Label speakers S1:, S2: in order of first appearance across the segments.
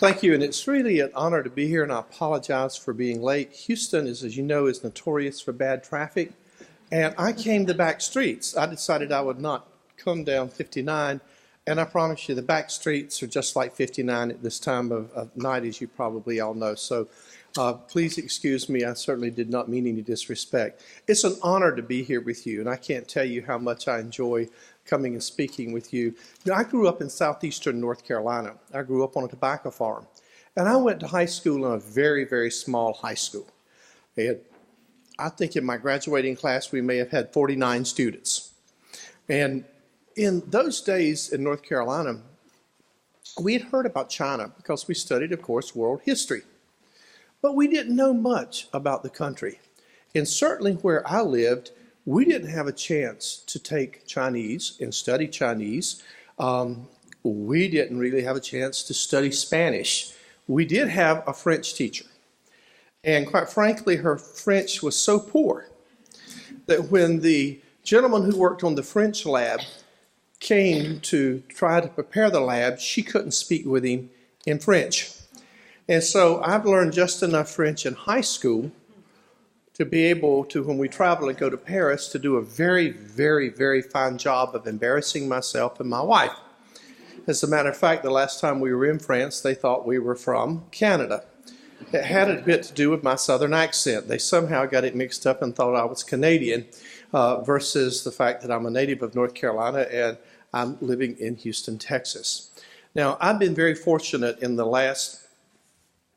S1: Thank you, and it's really an honor to be here, and I apologize for being late. Houston, as you know, is notorious for bad traffic, and I came the back streets. I decided I would not come down 59, and I promise you the back streets are just like 59 at this time of night, as you probably all know. So please excuse me. I certainly did not mean any disrespect. It's an honor to be here with you, and I can't tell you how much I enjoy coming and speaking with you. You know, I grew up in southeastern North Carolina. I grew up on a tobacco farm. And I went to high school in a very, very small high school. I think in my graduating class, we may have had 49 students. And in those days in North Carolina, we had heard about China because we studied, of course, world history. But we didn't know much about the country. And certainly where I lived, we didn't have a chance to take Chinese and study Chinese. We didn't really have a chance to study Spanish. We did have a French teacher. And quite frankly, her French was so poor that when the gentleman who worked on the French lab came to try to prepare the lab, she couldn't speak with him in French. And so I've learned just enough French in high school to be able to, when we travel and go to Paris, to do a very, very, very fine job of embarrassing myself and my wife. As a matter of fact, the last time we were in France, they thought we were from Canada. It had a bit to do with my southern accent. They somehow got it mixed up and thought I was Canadian versus the fact that I'm a native of North Carolina and I'm living in Houston, Texas. Now, I've been very fortunate in the last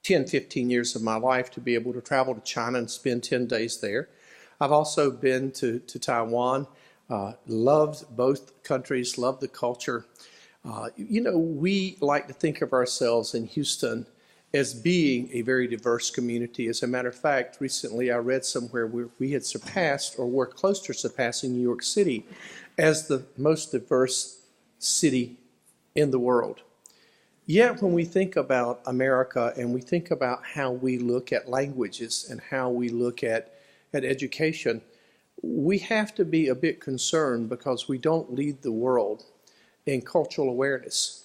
S1: 10, 15 years of my life to be able to travel to China and spend 10 days there. I've also been to Taiwan, loved both countries, loved the culture. You know, we like to think of ourselves in Houston as being a very diverse community. As a matter of fact, recently I read somewhere where we had surpassed or were close to surpassing New York City as the most diverse city in the world. Yet when we think about America and we think about how we look at languages and how we look at education, we have to be a bit concerned because we don't lead the world in cultural awareness.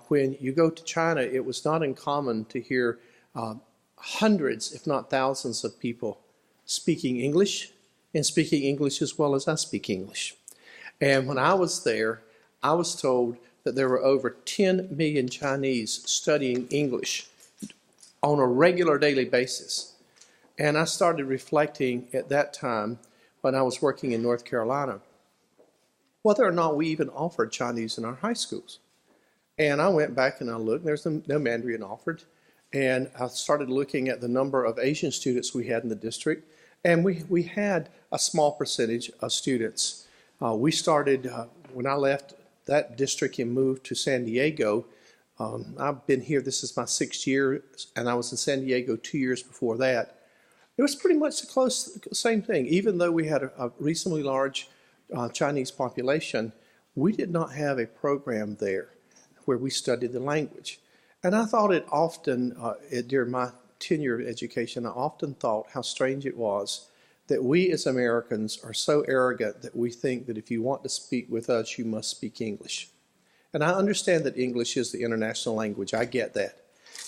S1: When you go to China, it was not uncommon to hear hundreds, if not thousands of people speaking English and speaking English as well as I speak English. And when I was there, I was told that there were over 10 million Chinese studying English on a regular daily basis. And I started reflecting at that time when I was working in North Carolina, whether or not we even offered Chinese in our high schools. And I went back and I looked, there's no Mandarin offered. And I started looking at the number of Asian students we had in the district. And we had a small percentage of students. We started, when I left that district and moved to San Diego. I've been here, this is my 6th year, and I was in San Diego 2 years before that. It was pretty much the same thing. Even though we had a reasonably large Chinese population, we did not have a program there where we studied the language. And I thought it often, during my tenure of education, I often thought how strange it was that we as Americans are so arrogant that we think that if you want to speak with us, you must speak English. And I understand that English is the international language. I get that.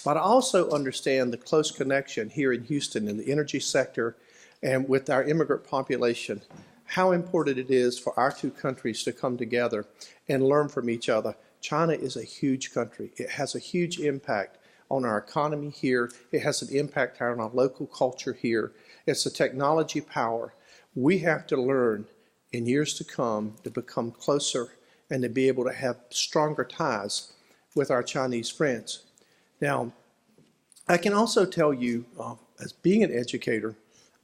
S1: But I also understand the close connection here in Houston in the energy sector and with our immigrant population, how important it is for our two countries to come together and learn from each other. China is a huge country. It has a huge impact on our economy here. It has an impact on our local culture here. It's a technology power. We have to learn in years to come to become closer and to be able to have stronger ties with our Chinese friends. Now, I can also tell you, as being an educator,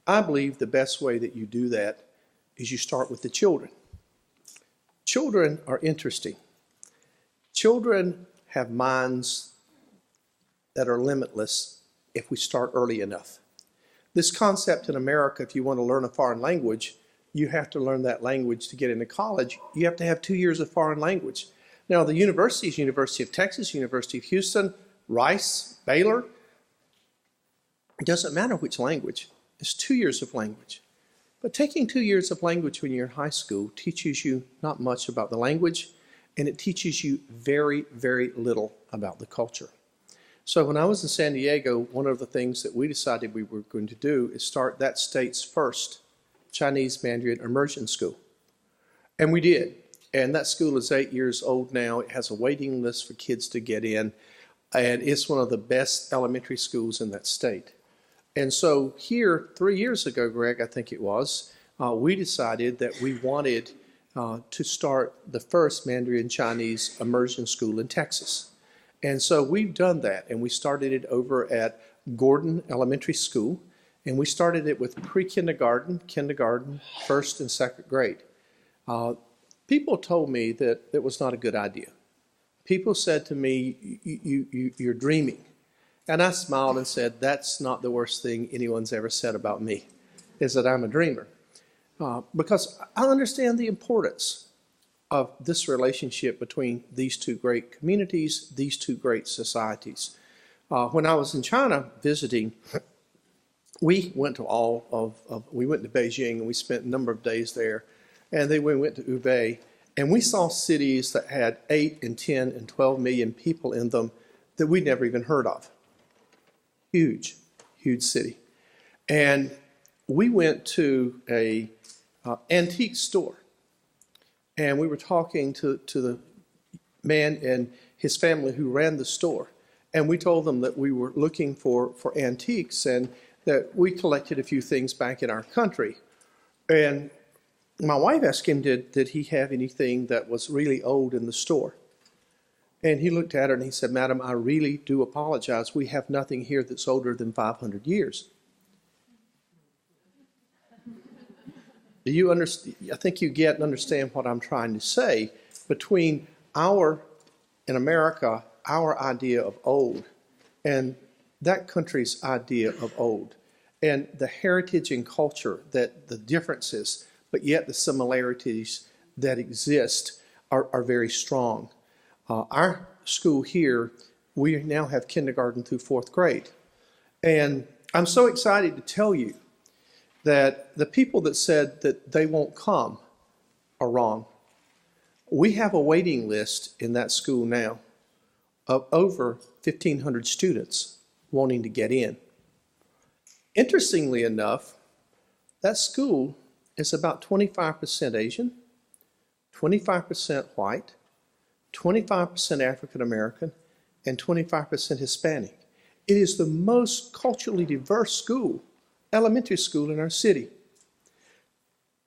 S1: I believe the best way that you do that is you start with the children. Children are interesting. Children have minds that are limitless if we start early enough. This concept in America, if you want to learn a foreign language, you have to learn that language to get into college. You have to have 2 years of foreign language. Now, the universities, University of Texas, University of Houston, Rice, Baylor, it doesn't matter which language. It's 2 years of language. But taking 2 years of language when you're in high school teaches you not much about the language, and it teaches you very, very little about the culture. So when I was in San Diego, one of the things that we decided we were going to do is start that state's first Chinese Mandarin immersion school. And we did. And that school is 8 years old now. It has a waiting list for kids to get in. And it's one of the best elementary schools in that state. And so here, 3 years ago, Greg, I think it was, we decided that we wanted to start the first Mandarin Chinese immersion school in Texas. And so we've done that, and we started it over at Gordon Elementary School, and we started it with pre-kindergarten, kindergarten, first and second grade. People told me that it was not a good idea. People said to me, you're dreaming. And I smiled and said, that's not the worst thing anyone's ever said about me, is that I'm a dreamer. Because I understand the importance of this relationship between these two great communities, these two great societies. When I was in China visiting, we went to we went to Beijing and we spent a number of days there. And then we went to Hubei, and we saw cities that had 8 and 10 and 12 million people in them that we'd never even heard of. Huge, huge city. And we went to a antique store. And we were talking to the man and his family who ran the store. And we told them that we were looking for antiques and that we collected a few things back in our country. And my wife asked him, did he have anything that was really old in the store? And he looked at her and he said, Madam, I really do apologize. We have nothing here that's older than 500 years. Do you understand? I think you get and understand what I'm trying to say. Between in America, our idea of old and that country's idea of old, and the heritage and culture, that the differences, but yet the similarities that exist are very strong. Our school here, we now have kindergarten through 4th grade. And I'm so excited to tell you that the people that said that they won't come are wrong. We have a waiting list in that school now of over 1,500 students wanting to get in. Interestingly enough, that school is about 25% Asian, 25% white, 25% African American, and 25% Hispanic. It is the most culturally diverse school, elementary school in our city.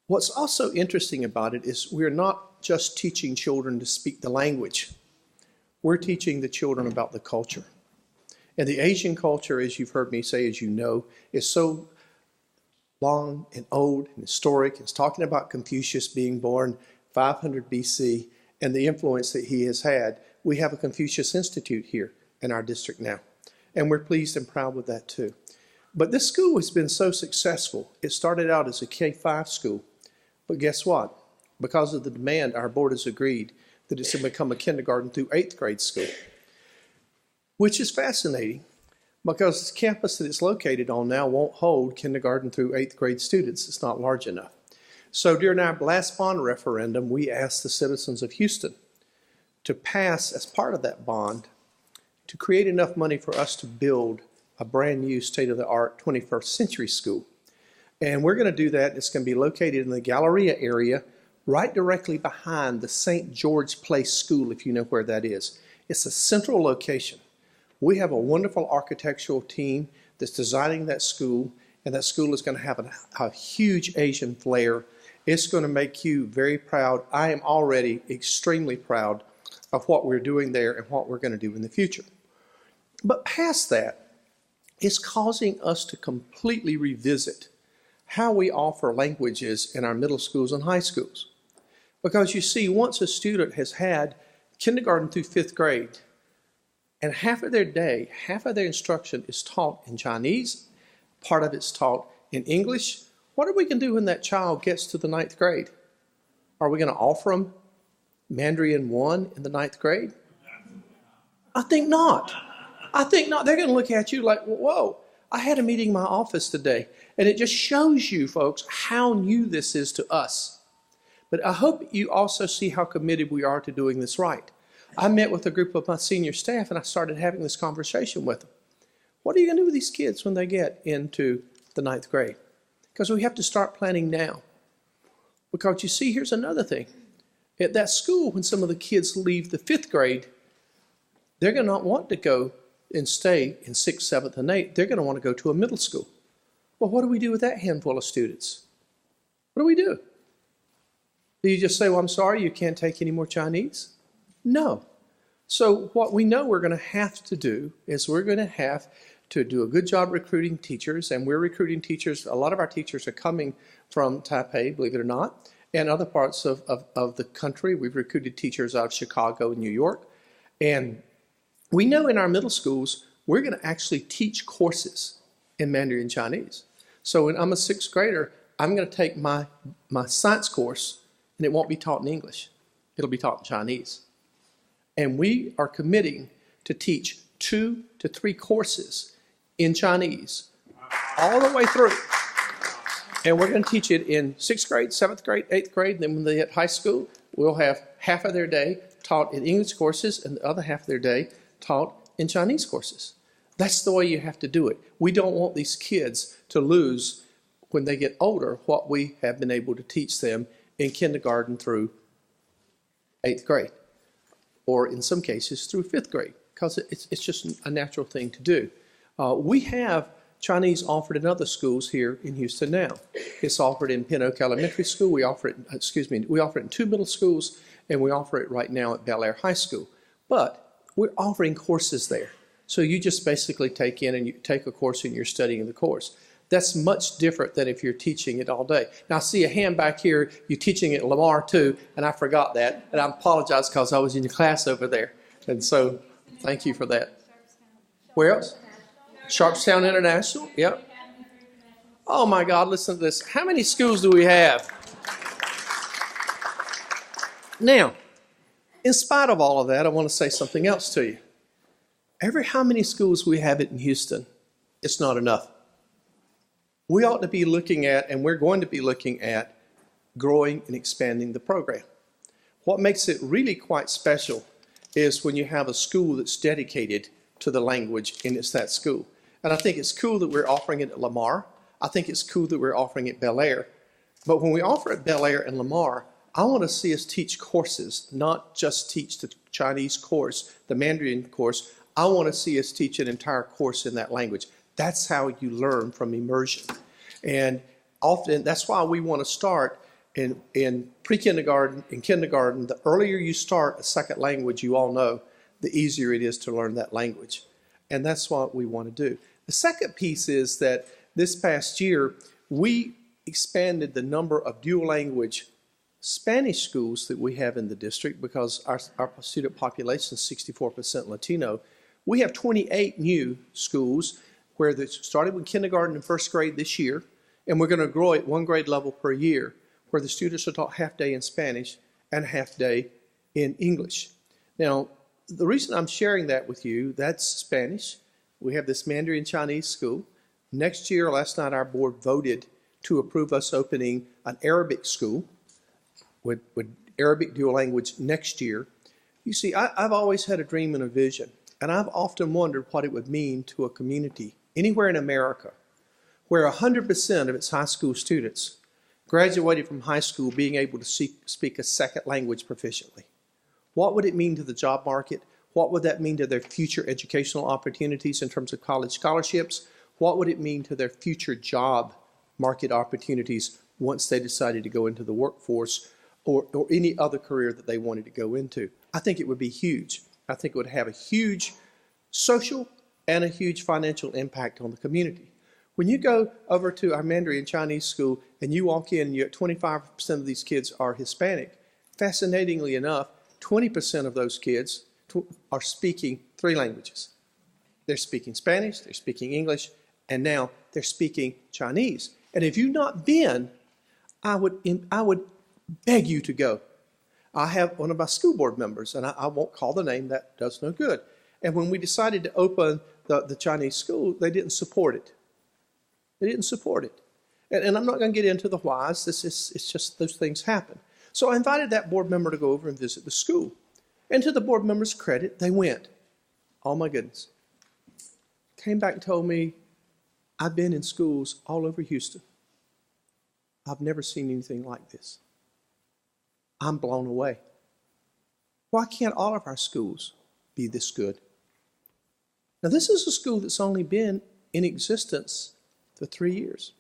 S1: What's also interesting about it is we're not just teaching children to speak the language. We're teaching the children about the culture. And the Asian culture, as you've heard me say, as you know, is so long and old and historic. It's talking about Confucius being born 500 BC and the influence that he has had. We have a Confucius Institute here in our district now, and we're pleased and proud with that too. But this school has been so successful. It started out as a K-5 school, but guess what? Because of the demand, our board has agreed that it's going to become a kindergarten through 8th grade school, which is fascinating because the campus that it's located on now won't hold kindergarten through 8th grade students. It's not large enough. So during our last bond referendum, we asked the citizens of Houston to pass, as part of that bond, to create enough money for us to build a brand new state-of-the-art 21st century school. And we're going to do that. It's going to be located in the Galleria area, right directly behind the St. George Place School, if you know where that is. It's a central location. We have a wonderful architectural team that's designing that school, and that school is going to have a huge Asian flair. It's going to make you very proud. I am already extremely proud of what we're doing there and what we're going to do in the future. But past that, it's causing us to completely revisit how we offer languages in our middle schools and high schools. Because you see, once a student has had kindergarten through 5th grade, and half of their day, half of their instruction is taught in Chinese, part of it's taught in English, what are we going to do when that child gets to the 9th grade? Are we going to offer them Mandarin 1 in the 9th grade? I think not. I think not. They're going to look at you like, whoa, I had a meeting in my office today. And it just shows you, folks, how new this is to us. But I hope you also see how committed we are to doing this right. I met with a group of my senior staff and I started having this conversation with them. What are you going to do with these kids when they get into the 9th grade? Because we have to start planning now. Because you see, here's another thing. At that school, when some of the kids leave the 5th grade, they're going to not want to go and stay in 6th, 7th, and 8th. They're going to want to go to a middle school. Well, what do we do with that handful of students? What do we do? Do you just say, well, I'm sorry, you can't take any more Chinese? No. So what we know we're going to have to do is we're going to have to do a good job recruiting teachers, and we're recruiting teachers. A lot of our teachers are coming from Taipei, believe it or not, and other parts of the country. We've recruited teachers out of Chicago and New York. And we know in our middle schools, we're going to actually teach courses in Mandarin Chinese. So when I'm a 6th grader, I'm going to take my science course, and it won't be taught in English. It'll be taught in Chinese. And we are committing to teach 2 to 3 courses in Chinese all the way through. And we're going to teach it in 6th grade, 7th grade, 8th grade, and then when they hit high school, we'll have half of their day taught in English courses and the other half of their day taught in Chinese courses. That's the way you have to do it. We don't want these kids to lose, when they get older, what we have been able to teach them in kindergarten through 8th grade, or in some cases through 5th grade, because it's just a natural thing to do. We have Chinese offered in other schools here in Houston now. It's offered in Pin Oak Elementary School. We offer it, we offer it in 2 middle schools, and we offer it right now at Bel Air High School. But we're offering courses there. So you just basically take in and you take a course and you're studying the course. That's much different than if you're teaching it all day. Now I see a hand back here, you're teaching at Lamar too, and I forgot that. And I apologize because I was in your class over there. And so thank you for that. Where else? Sharpstown International, yep. Oh my God, listen to this. How many schools do we have? Now, in spite of all of that, I want to say something else to you. How many schools we have in Houston, it's not enough. We ought to be looking at, and we're going to be looking at, growing and expanding the program. What makes it really quite special is when you have a school that's dedicated to the language, and it's that school. And I think it's cool that we're offering it at Lamar. I think it's cool that we're offering it at Bel Air. But when we offer it at Bel Air and Lamar, I want to see us teach courses, not just teach the Chinese course, the Mandarin course. I want to see us teach an entire course in that language. That's how you learn from immersion. And often, that's why we want to start in pre-kindergarten, in kindergarten. The earlier you start a second language, you all know, the easier it is to learn that language. And that's what we want to do. The second piece is that this past year, we expanded the number of dual language Spanish schools that we have in the district because our student population is 64% Latino. We have 28 new schools where they started with kindergarten and 1st grade this year, and we're going to grow it 1 grade level per year, where the students are taught half day in Spanish and half day in English. Now, the reason I'm sharing that with you, that's Spanish. We have this Mandarin Chinese school. Next year, last night, our board voted to approve us opening an Arabic school with Arabic dual language next year. You see, I've always had a dream and a vision, and I've often wondered what it would mean to a community anywhere in America where 100% of its high school students graduated from high school being able to speak a second language proficiently. What would it mean to the job market? What would that mean to their future educational opportunities in terms of college scholarships? What would it mean to their future job market opportunities once they decided to go into the workforce or any other career that they wanted to go into? I think it would be huge. I think it would have a huge social and a huge financial impact on the community. When you go over to our Mandarin Chinese school and you walk in and you're 25% of these kids are Hispanic, fascinatingly enough, 20% of those kids are speaking 3 languages. They're speaking Spanish, they're speaking English, and now they're speaking Chinese. And if you've not been, I would beg you to go. I have one of my school board members, and I won't call the name, that does no good. And when we decided to open the Chinese school, they didn't support it. They didn't support it. And I'm not going to get into the whys. It's just those things happen. So I invited that board member to go over and visit the school. And to the board members' credit, they went. Oh my goodness. Came back and told me, I've been in schools all over Houston. I've never seen anything like this. I'm blown away. Why can't all of our schools be this good? Now, this is a school that's only been in existence for 3 years.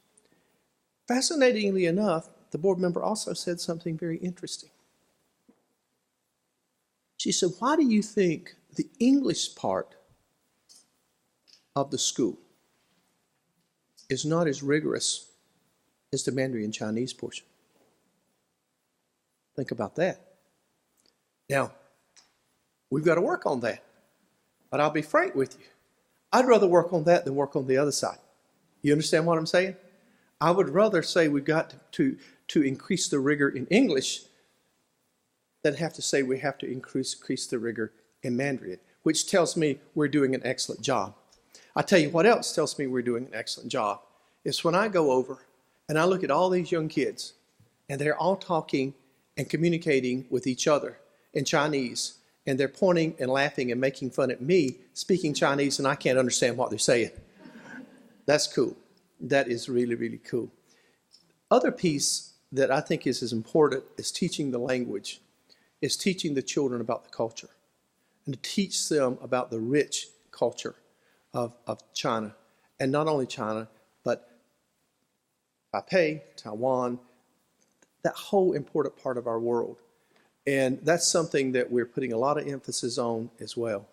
S1: Fascinatingly enough, the board member also said something very interesting. She said, why do you think the English part of the school is not as rigorous as the Mandarin Chinese portion? Think about that. Now, we've got to work on that. But I'll be frank with you. I'd rather work on that than work on the other side. You understand what I'm saying? I would rather say we've got to increase the rigor in English than have to say we have to increase the rigor in Mandarin, which tells me we're doing an excellent job. I tell you what else tells me we're doing an excellent job. It's when I go over and I look at all these young kids and they're all talking and communicating with each other in Chinese, and they're pointing and laughing and making fun at me speaking Chinese, and I can't understand what they're saying. That's cool. That is really, really cool. Other piece that I think is as important as teaching the language is teaching the children about the culture and to teach them about the rich culture of China. And not only China, but Taipei, Taiwan, that whole important part of our world. And that's something that we're putting a lot of emphasis on as well.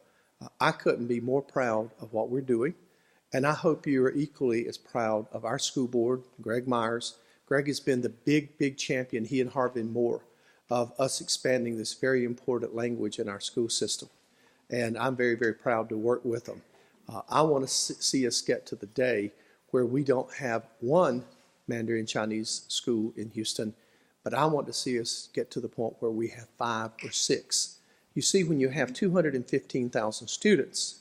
S1: I couldn't be more proud of what we're doing. And I hope you are equally as proud of our school board, Greg Myers. Greg has been the big champion, he and Harvin Moore, of us expanding this very important language in our school system. And I'm very, very proud to work with them. I want to see us get to the day where we don't have one Mandarin Chinese school in Houston, but I want to see us get to the point where we have 5 or 6. You see, when you have 215,000 students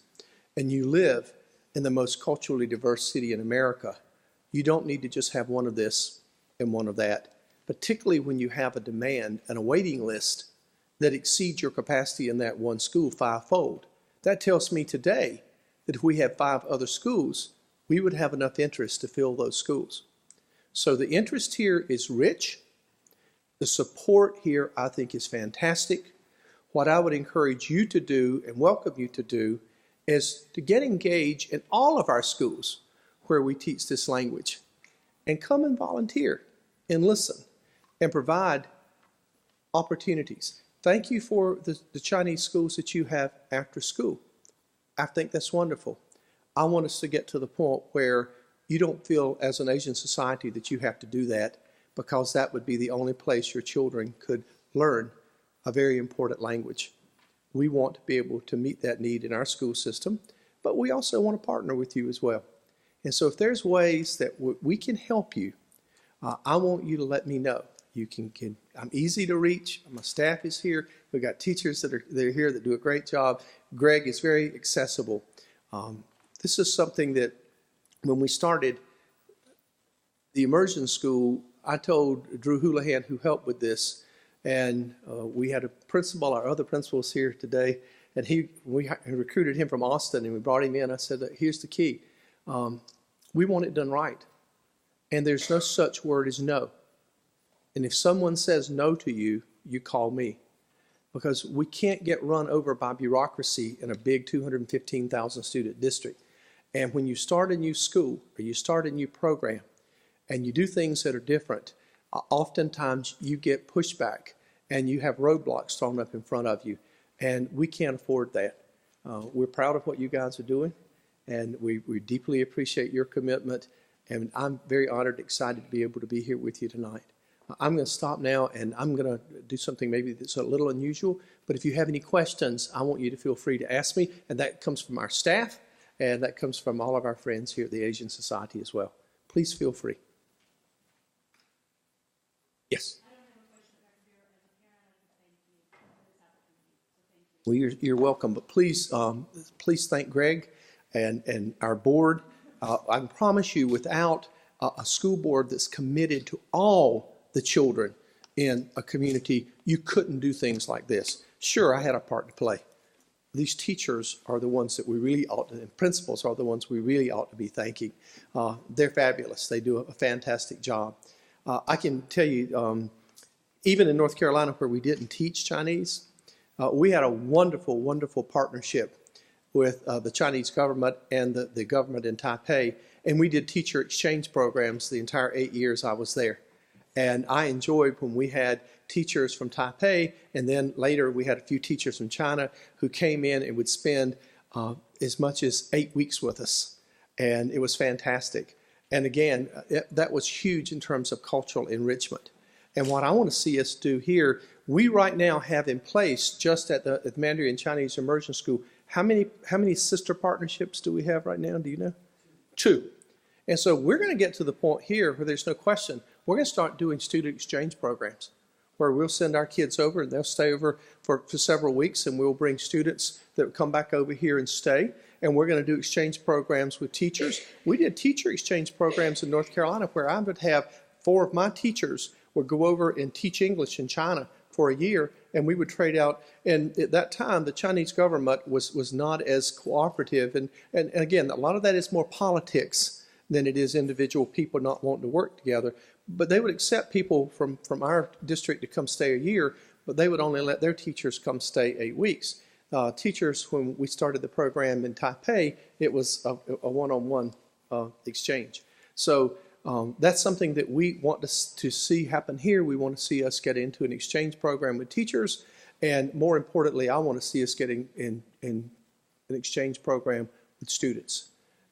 S1: and you live in the most culturally diverse city in America, you don't need to just have one of this and one of that, particularly when you have a demand and a waiting list that exceeds your capacity in that one school 5-fold. That tells me today that if we had 5 other schools, we would have enough interest to fill those schools. So the interest here is rich. The support here, I think, is fantastic. What I would encourage you to do and welcome you to do is to get engaged in all of our schools where we teach this language and come and volunteer and listen and provide opportunities. Thank you for the Chinese schools that you have after school. I think that's wonderful. I want us to get to the point where you don't feel as an Asian society that you have to do that, because that would be the only place your children could learn a very important language. We want to be able to meet that need in our school system, but we also want to partner with you as well. And so if there's ways that we can help you, I want you to let me know. You can I'm easy to reach. My staff is here. We've got teachers that are here that do a great job. Greg is very accessible. This is something that when we started the immersion school, I told Drew Houlihan, who helped with this, and we had a principal, our other principals here today, and we recruited him from Austin, and we brought him in. I said, here's the key. We want it done right. And there's no such word as no. And if someone says no to you, you call me. Because we can't get run over by bureaucracy in a big 215,000 student district. And when you start a new school or you start a new program and you do things that are different, oftentimes you get pushback and you have roadblocks thrown up in front of you. And we can't afford that. We're proud of what you guys are doing, and we deeply appreciate your commitment. And I'm very honored and excited to be able to be here with you tonight. I'm going to stop now, and I'm going to do something maybe that's a little unusual. But if you have any questions, I want you to feel free to ask me. And that comes from our staff, and that comes from all of our friends here at the Asian Society as well. Please feel free. Yes?
S2: I don't have a question, Dr. Grier. As a parent, I would thank you for this opportunity. So thank you.
S1: Well, you're welcome. But please thank Greg and our board. I promise you, without a school board that's committed to all the children in a community, you couldn't do things like this. Sure, I had a part to play. These teachers are the ones that we really ought to, and principals are the ones we really ought to be thanking. They're fabulous. They do a fantastic job. I can tell you, even in North Carolina where we didn't teach Chinese, we had a wonderful, wonderful partnership with the Chinese government and the government in Taipei. And we did teacher exchange programs the entire 8 years I was there. And I enjoyed when we had teachers from Taipei, and then later we had a few teachers from China who came in and would spend as much as 8 weeks with us. And it was fantastic. And again, that was huge in terms of cultural enrichment. And what I want to see us do here, we right now have in place, just at the Mandarin Chinese Immersion School, how many sister partnerships do we have right now? Do you know? 2. And so we're going to get to the point here where there's no question. We're going to start doing student exchange programs where we'll send our kids over and they'll stay over for several weeks, and we'll bring students that will come back over here and stay. And we're going to do exchange programs with teachers. We did teacher exchange programs in North Carolina where I would have 4 of my teachers would go over and teach English in China for a year, and we would trade out. And at that time, the Chinese government was not as cooperative. And again, a lot of that is more politics than it is individual people not wanting to work together. But they would accept people from our district to come stay a year, but they would only let their teachers come stay 8 weeks. Teachers, when we started the program in Taipei, it was a one-on-one exchange. So that's something that we want to see happen here. We want to see us get into an exchange program with teachers, and more importantly, I want to see us getting in an exchange program with students.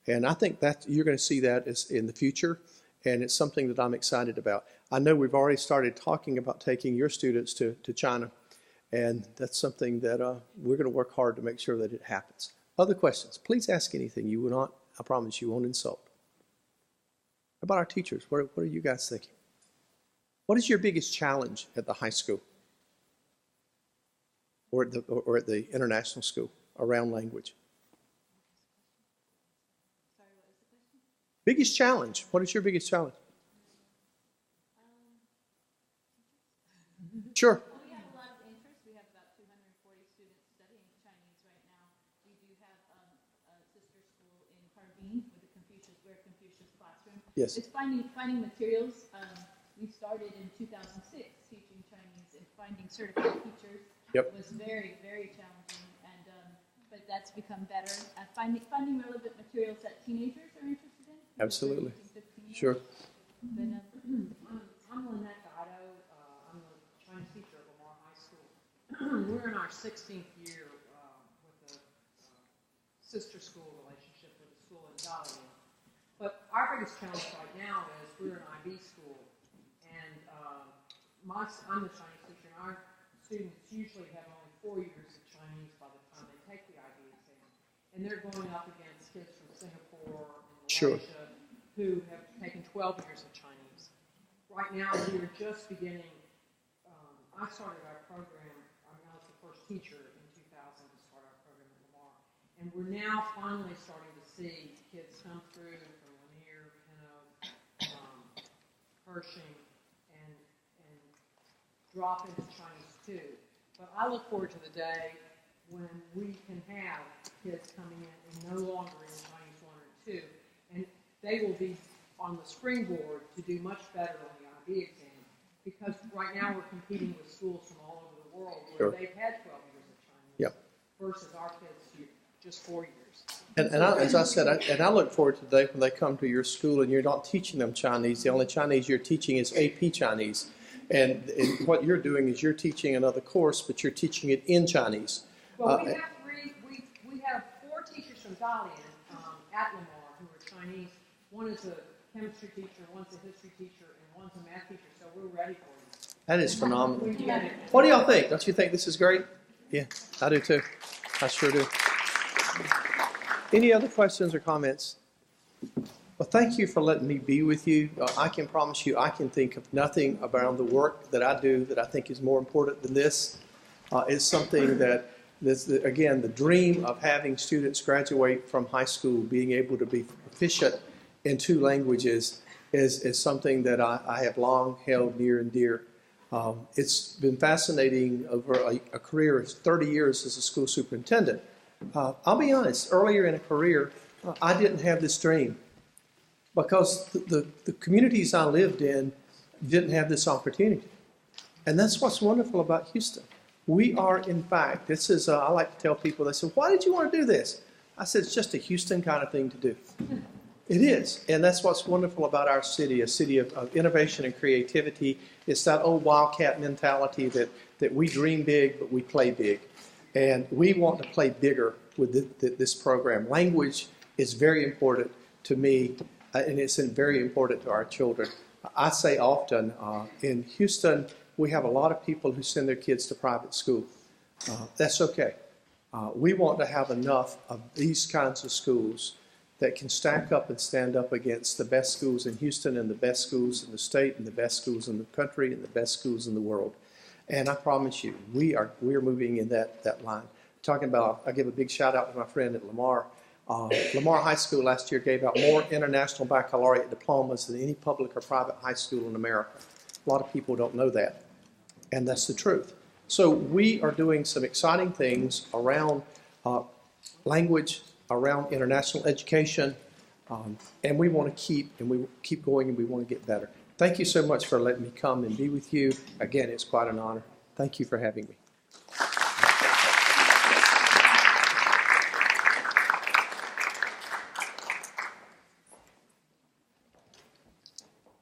S1: And I think that you're going to see that in the future, and it's something that I'm excited about. I know we've already started talking about taking your students to China, and that's something that we're going to work hard to make sure that it happens. Other questions? Please ask anything. You will not, I promise you won't insult. How about our teachers? What are you guys thinking? What is your biggest challenge at the high school or at the international school around language?
S2: Sorry, what was the question?
S1: Biggest challenge. What is your biggest challenge? Sure.
S2: Well, we have a lot of interest. We have about 240 students studying Chinese right now. We do have a sister school in Harbin with the Confucius classroom.
S1: Yes.
S2: It's finding materials. We started in 2006 teaching Chinese, and finding certified teachers was very, very challenging. And but that's become better. Finding relevant materials that teenagers are interested in.
S1: Absolutely. Sure.
S2: But,
S3: I'm Lynette Gatto. I'm the Chinese teacher at Lamar High School. We're in our 16th year with a sister school relationship with a school in Dalian. But our biggest challenge right now is we're an IB school, and I'm the Chinese teacher, and our students usually have only 4 years of Chinese by the time they take the IB exam. And they're going up against kids from Singapore and Malaysia who have taken 12 years of Chinese. Right now, we are just beginning. I started our program. I was the first teacher in 2000 to start our program at Lamar, and we're now finally starting to see kids come through from Lanier, Keynote, Pershing, and drop into Chinese too. But I look forward to the day when we can have kids coming in and no longer in Chinese 1 or 2, and they will be on the springboard to do much better on the IB exam, because right now we're competing with schools from all over the world where they've had 12 years of Chinese versus our kids just 4 years.
S1: And as I said, I look forward to the day when they come to your school and you're not teaching them Chinese. The only Chinese you're teaching is AP Chinese. And what you're doing is you're teaching another course, but you're teaching it in Chinese.
S3: Well, we have 4 teachers from Dalian at Lamar who are Chinese. One is a chemistry teacher, one's a history teacher, and one's a math teacher, so we're ready for you.
S1: That is phenomenal. What do y'all think? Don't you think this is great? Yeah, I do too. I sure do. Any other questions or comments? Well, thank you for letting me be with you. I can promise you I can think of nothing around the work that I do that I think is more important than this. It's something that, again, the dream of having students graduate from high school being able to be proficient in 2 languages is something that I have long held near and dear. It's been fascinating over a career of 30 years as a school superintendent. I'll be honest, earlier in a career, I didn't have this dream because the communities I lived in didn't have this opportunity. And that's what's wonderful about Houston. We are, in fact, this is, I like to tell people, they say, why did you want to do this? I said, it's just a Houston kind of thing to do. It is, and that's what's wonderful about our city, a city of innovation and creativity. It's that old wildcat mentality that we dream big, but we play big. And we want to play bigger with this program. Language is very important to me, and it's very important to our children. I say often, in Houston, we have a lot of people who send their kids to private school. That's okay. We want to have enough of these kinds of schools that can stack up and stand up against the best schools in Houston and the best schools in the state and the best schools in the country and the best schools in the world. And I promise you, we're moving in that line. Talking about, I give a big shout out to my friend at Lamar. Lamar High School last year gave out more international baccalaureate diplomas than any public or private high school in America. A lot of people don't know that, and that's the truth. So we are doing some exciting things around language, around international education, and we want to keep going, and we want to get better. Thank you so much for letting me come and be with you. Again, it's quite an honor. Thank you for having me.